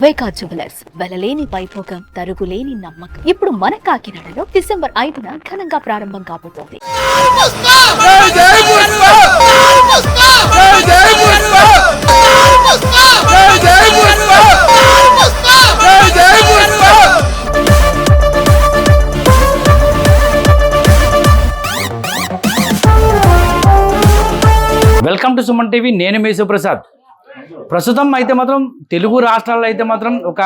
వైకా jewellers వెలలేని Vaibhogam తరుగులేని నమ్మకం. ఇప్పుడు మన కాకినాడలో డిసెంబర్ 5న ఘనంగా ప్రారంభం కాబోతోంది. Welcome to Suman TV. నేను మీ సుప్రసాద్. ప్రస్తుతం అయితే మాత్రం తెలుగు రాష్ట్రాల్లో అయితే మాత్రం ఒక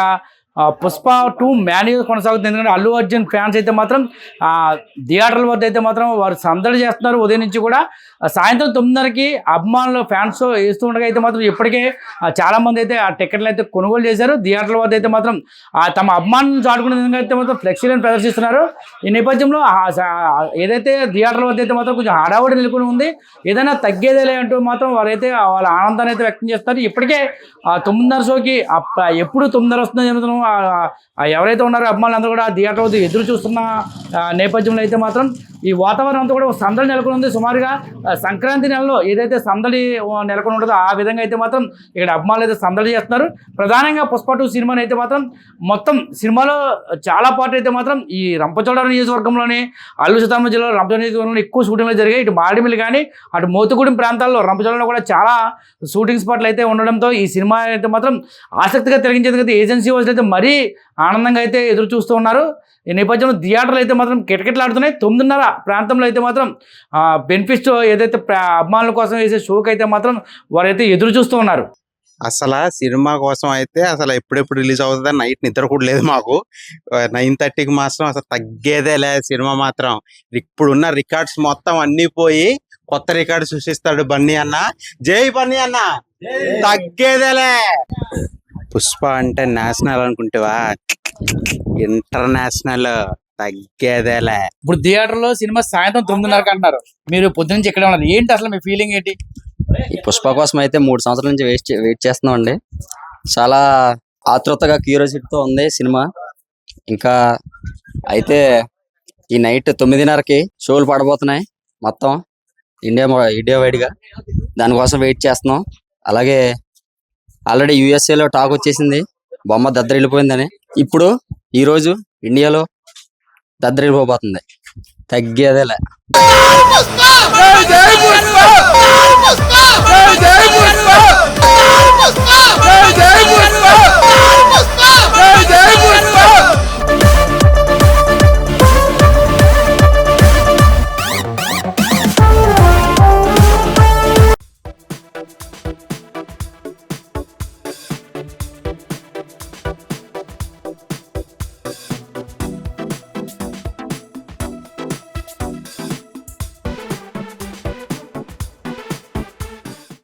పుష్ప 2 మ్యాన్యువల్ కొనసాగుతుంది. ఎందుకంటే అల్లు అర్జున్ ఫ్యాన్స్ అయితే మాత్రం థియేటర్ల వద్ద అయితే మాత్రం వారు సందడి చేస్తున్నారు. ఉదయం నుంచి కూడా సాయంత్రం 9:30కి అభిమానులు ఫ్యాన్స్ వేస్తూ ఉండగా అయితే మాత్రం ఇప్పటికే చాలామంది అయితే ఆ టికెట్లు అయితే కొనుగోలు చేశారు. థియేటర్ల వద్ద అయితే మాత్రం తమ అభిమానులను చాటుకునే విధంగా అయితే మాత్రం ఫ్లెక్సీలను ప్రదర్శిస్తున్నారు. ఈ నేపథ్యంలో ఏదైతే థియేటర్ల వద్ద అయితే మాత్రం కొంచెం హడావుడి నెలకొని ఉంది. ఏదైనా తగ్గేదేలే అంటూ మాత్రం వారైతే వాళ్ళ ఆనందాన్ని అయితే వ్యక్తం చేస్తారు. ఇప్పటికే 9:30 షోకి ఎప్పుడు 9:30 వస్తుందో చెబుతున్నాం. ఎవరైతే ఉన్నారో అభిమానులు అందరూ కూడా థియేటర్ వద్ద ఎదురు చూస్తున్న నేపథ్యంలో అయితే మాత్రం ఈ వాతావరణం అంతా కూడా సందడి నెలకొని ఉంది. సుమారుగా సంక్రాంతి నెలలో ఏదైతే సందడి నెలకొని ఉంటుందో ఆ విధంగా అయితే మాత్రం ఇక్కడ అభిమానులు అయితే సందడి చేస్తున్నారు. ప్రధానంగా పుష్ప 2 సినిమాని అయితే మాత్రం మొత్తం సినిమాలో చాలా పార్ట్ అయితే మాత్రం ఈ రంపచోడవరం నియోజకవర్గంలోని అల్లూరు సీతారామరాజు జిల్లాలో రంపచోడవరం నియోజకవర్గంలో ఎక్కువ షూటింగ్లు జరిగాయి. ఇటు మారేడుమిల్లి కానీ అటు మోతుగూడెం ప్రాంతాల్లో రంపచోడవరంలో కూడా చాలా షూటింగ్ స్పాట్లు అయితే ఉండడంతో ఈ సినిమా అయితే మాత్రం ఆసక్తిగా తిరిగించేందుకు ఏజెన్సీ వాళ్ళు అయితే మరీ ఆనందంగా అయితే ఎదురు చూస్తూ ఉన్నారు. ఈ నేపథ్యంలో థియేటర్లు అయితే మాత్రం కిటకిటలాడుతున్నాయి. 9:30 ప్రాంతంలో అయితే మాత్రం బెనిఫిట్స్ ఏదైతే అభిమానుల కోసం వేసే షోకి అయితే మాత్రం వారైతే ఎదురు చూస్తూ ఉన్నారు. అసలు సినిమా కోసం అయితే అసలు ఎప్పుడెప్పుడు రిలీజ్ అవుతుందని నైట్ నిద్ర కూడా లేదు మాకు. 9:30కి మాత్రం అసలు తగ్గేదే లే సినిమా మాత్రం. ఇప్పుడున్న రికార్డ్స్ మొత్తం అన్ని పోయి కొత్త రికార్డు సృష్టిస్తాడు బన్నీ అన్న. జై బన్నీ అన్న, తగ్గేదేలే. పుష్ప అంటే నేషనల్ అనుకుంటేవా, ఇంటర్నేషనల్, తగ్గేదేలే. ఇప్పుడు థియేటర్లో సినిమా సాయంత్రం 9:30కి అంటున్నారు. మీరు పొద్దు నుంచి ఎక్కడ ఉన్నారు, ఏంటి అసలు మీ ఫీలింగ్ ఏంటి? ఈ పుష్ప కోసం అయితే 3 సంవత్సరాల నుంచి వెయిట్ చేస్తున్నాం అండి. చాలా ఆతృతగా క్యూరియాసిటీతో ఉంది సినిమా. ఇంకా అయితే ఈ నైట్ 9:30కి షోలు పడబోతున్నాయి మొత్తం ఇండియా వైడ్గా. దానికోసం వెయిట్ చేస్తున్నాం. అలాగే ఆల్రెడీ యూఎస్ఏలో టాక్ వచ్చేసింది బొమ్మ దద్దరిల్లిపోయిందని. ఇప్పుడు ఈరోజు ఇండియాలో దద్దరిల్లిపోబోతుంది. తగ్గేదేలే. జై పుష్ప!